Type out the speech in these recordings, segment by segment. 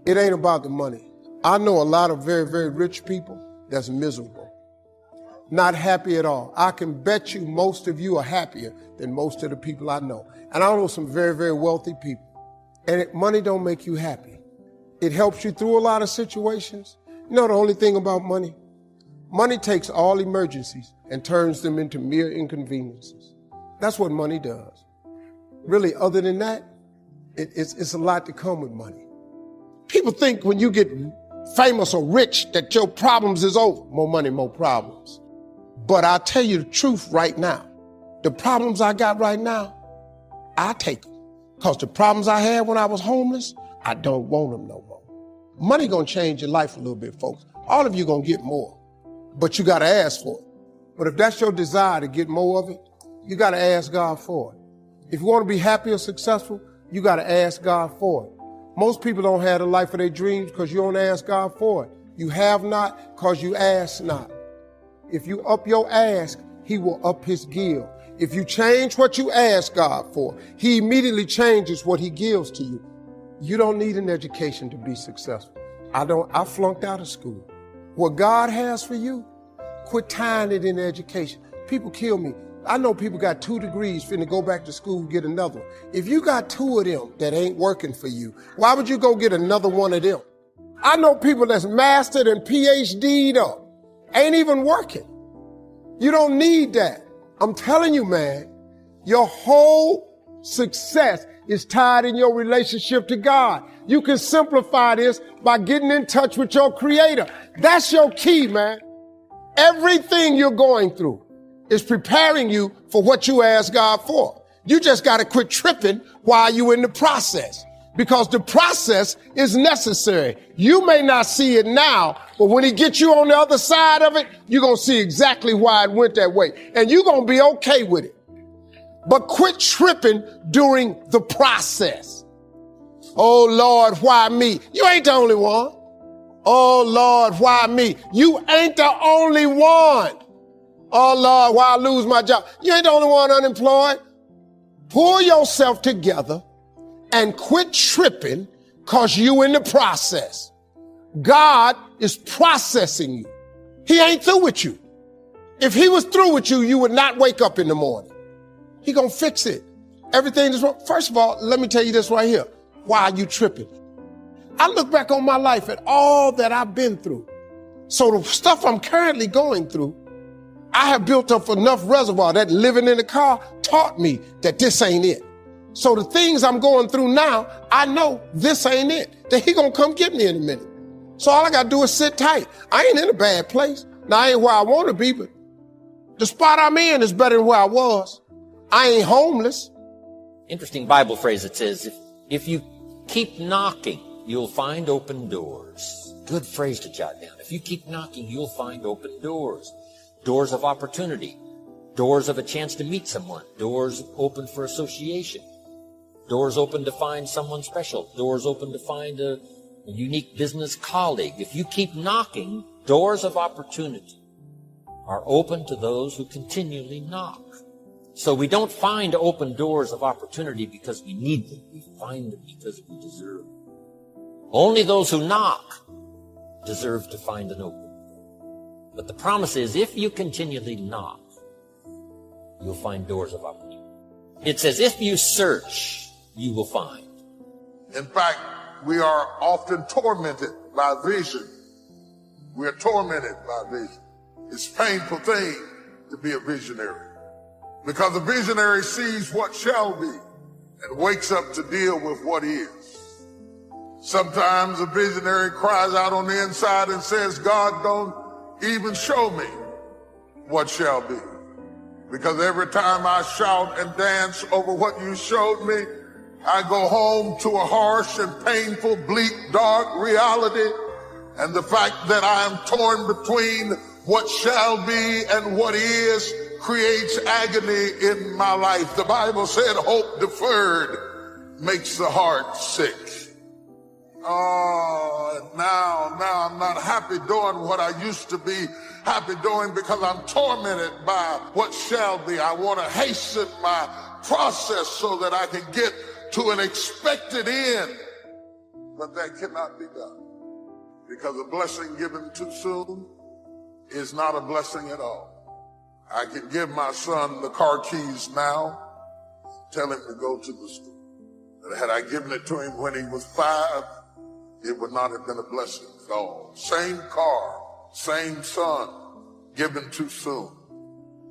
It ain't about the money. I know a lot of very, very rich people that's miserable, not happy at all. I can bet you most of you are happier than most of the people I know. And I know some very, very wealthy people. And money don't make you happy. It helps you through a lot of situations. You know the only thing about money? Money takes all emergencies and turns them into mere inconveniences. That's what money does. Really, other than that, it's a lot to come with money. People think when you get famous or rich that your problems is over. More money, more problems. But I'll tell you the truth right now. The problems I got right now, I take them. Because the problems I had when I was homeless, I don't want them no more. Money gonna change your life a little bit, folks. All of you gonna get more, but you gotta ask for it. But if that's your desire to get more of it, you gotta ask God for it. If you wanna be happy or successful, you gotta ask God for it. Most people don't have the life of their dreams because you don't ask God for it. You have not because you ask not. If you up your ask, he will up his give. If you change what you ask God for, he immediately changes what he gives to you. You don't need an education to be successful. I flunked out of school. What God has for you, quit tying it in education. People kill me. I know people got 2 degrees finna go back to school, get another one. If you got 2 of them that ain't working for you, why would you go get another one of them? I know people that's mastered and PhD'd up, ain't even working. You don't need that. I'm telling you, man, your whole success is tied in your relationship to God. You can simplify this by getting in touch with your creator. That's your key, man. Everything you're going through is preparing you for what you ask God for. You just got to quit tripping while you're in the process, because the process is necessary. You may not see it now, but when he gets you on the other side of it, you're going to see exactly why it went that way. And you're going to be okay with it. But quit tripping during the process. Oh, Lord, why me? You ain't the only one. Oh, Lord, why me? You ain't the only one. Oh, Lord, why I lose my job? You ain't the only one unemployed. Pull yourself together and quit tripping because you in the process. God is processing you. He ain't through with you. If he was through with you, you would not wake up in the morning. He gonna fix it. Everything is wrong. First of all, let me tell you this right here. Why are you tripping? I look back on my life at all that I've been through. So the stuff I'm currently going through, I have built up enough reservoir that living in the car taught me that this ain't it. So the things I'm going through now, I know this ain't it. That he gonna come get me in a minute. So all I gotta do is sit tight. I ain't in a bad place. Now I ain't where I wanna be, but the spot I'm in is better than where I was. I ain't homeless. Interesting Bible phrase that says, if you keep knocking, you'll find open doors. Good phrase to jot down. If you keep knocking, you'll find open doors. Doors of opportunity. Doors of a chance to meet someone. Doors open for association. Doors open to find someone special. Doors open to find a unique business colleague. If you keep knocking, doors of opportunity are open to those who continually knock. So we don't find open doors of opportunity because we need them. We find them because we deserve them. Only those who knock deserve to find an open door. But the promise is, if you continually knock, you'll find doors of opportunity. It says, if you search, you will find. In fact, we are often tormented by vision. We are tormented by vision. It's a painful thing to be a visionary, because a visionary sees what shall be and wakes up to deal with what is. Sometimes a visionary cries out on the inside and says, God, don't even show me what shall be. Because every time I shout and dance over what you showed me, I go home to a harsh and painful, bleak, dark reality. And the fact that I am torn between what shall be and what is creates agony in my life. The Bible said hope deferred makes the heart sick. Oh, now I'm not happy doing what I used to be happy doing because I'm tormented by what shall be. I want to hasten my process so that I can get to an expected end. But that cannot be done, because a blessing given too soon is not a blessing at all. I can give my son the car keys now, tell him to go to the school. But had I given it to him when he was 5, it would not have been a blessing at all. Same car, same son, given too soon.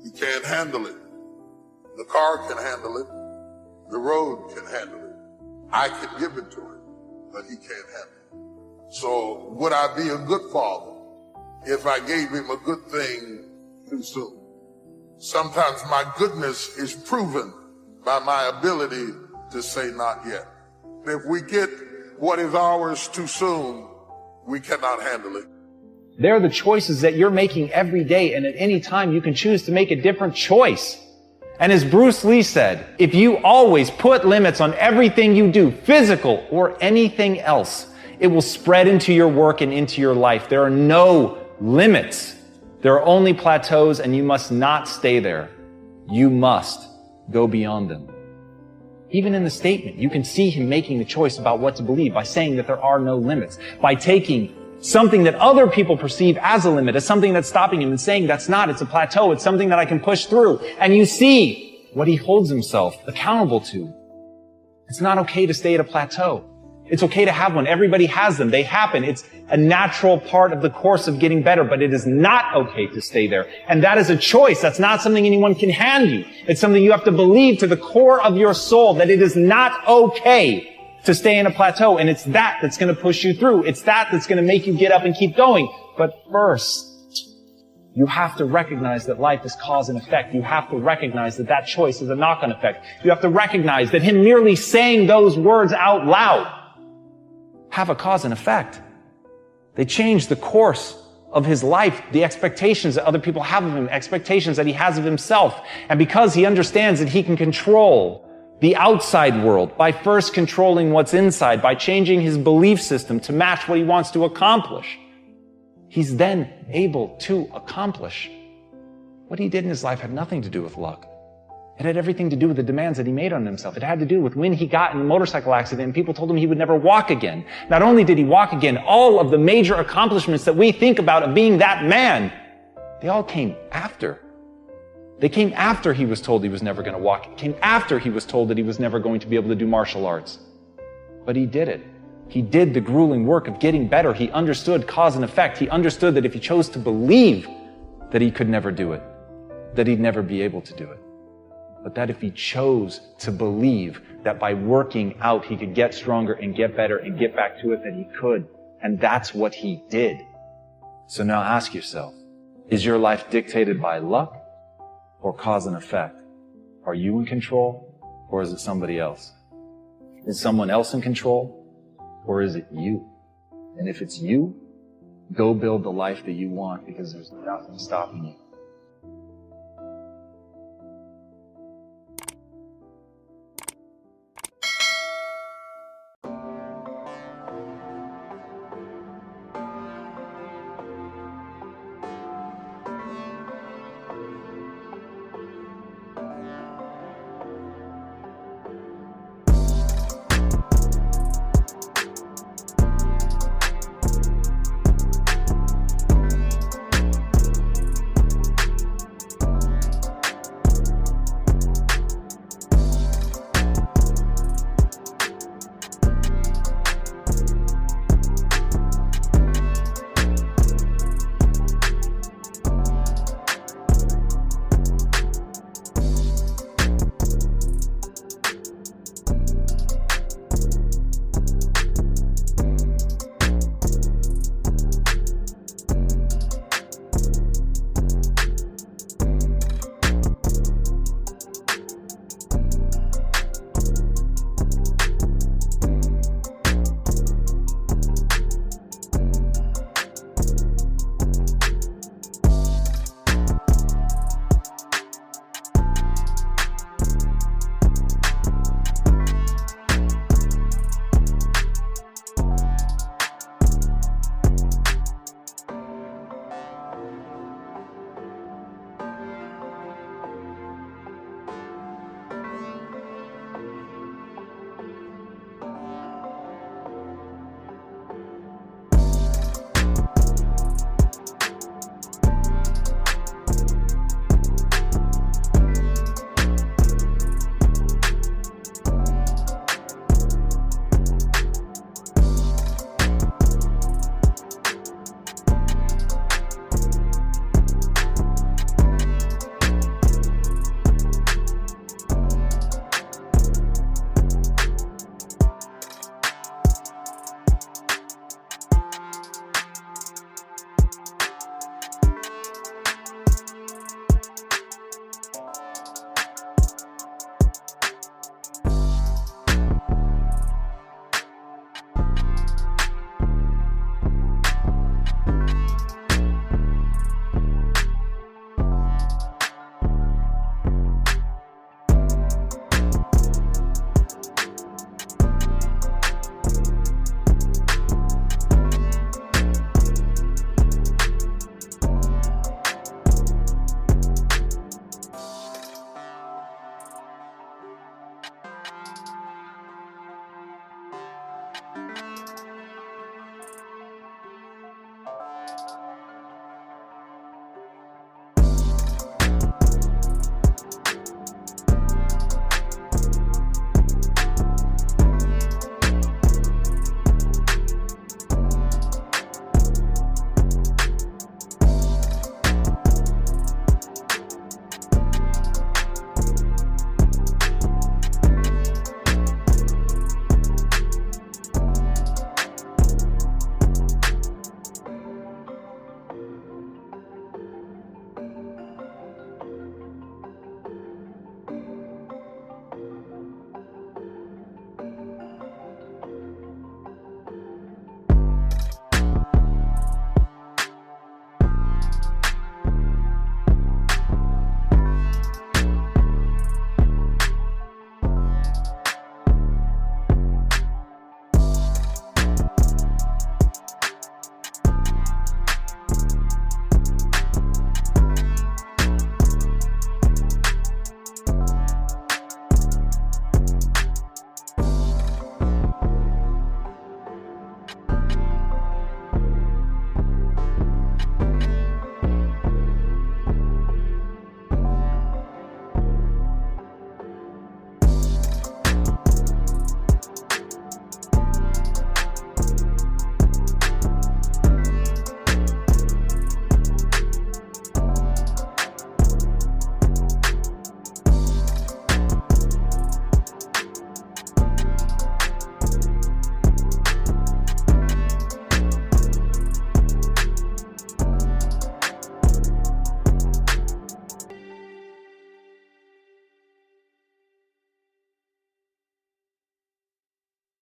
He can't handle it. The car can handle it. The road can handle it. I can give it to him, but he can't handle it. So would I be a good father if I gave him a good thing too soon? Sometimes my goodness is proven by my ability to say not yet. If we get what is ours too soon, we cannot handle it. They're the choices that you're making every day, and at any time you can choose to make a different choice. And as Bruce Lee said, if you always put limits on everything you do, physical or anything else, it will spread into your work and into your life. There are no limits. There are only plateaus, and you must not stay there. You must go beyond them. Even in the statement, you can see him making the choice about what to believe by saying that there are no limits, by taking something that other people perceive as a limit, as something that's stopping him, and saying that's not, it's a plateau, it's something that I can push through. And you see what he holds himself accountable to. It's not okay to stay at a plateau. It's okay to have one. Everybody has them. They happen. It's a natural part of the course of getting better, but it is not okay to stay there. And that is a choice. That's not something anyone can hand you. It's something you have to believe to the core of your soul that it is not okay to stay in a plateau. And it's that that's going to push you through. It's that that's going to make you get up and keep going. But first, you have to recognize that life is cause and effect. You have to recognize that that choice is a knock-on effect. You have to recognize that him merely saying those words out loud have a cause and effect. They change the course of his life, the expectations that other people have of him, expectations that he has of himself. And because he understands that he can control the outside world by first controlling what's inside, by changing his belief system to match what he wants to accomplish, he's then able to accomplish. What he did in his life had nothing to do with luck. It had everything to do with the demands that he made on himself. It had to do with when he got in a motorcycle accident and people told him he would never walk again. Not only did he walk again, all of the major accomplishments that we think about of being that man, they all came after. They came after he was told he was never going to walk. It came after he was told that he was never going to be able to do martial arts. But he did it. He did the grueling work of getting better. He understood cause and effect. He understood that if he chose to believe that he could never do it, that he'd never be able to do it. But that if he chose to believe that by working out he could get stronger and get better and get back to it, that he could. And that's what he did. So now ask yourself, is your life dictated by luck or cause and effect? Are you in control or is it somebody else? Is someone else in control or is it you? And if it's you, go build the life that you want, because there's nothing stopping you.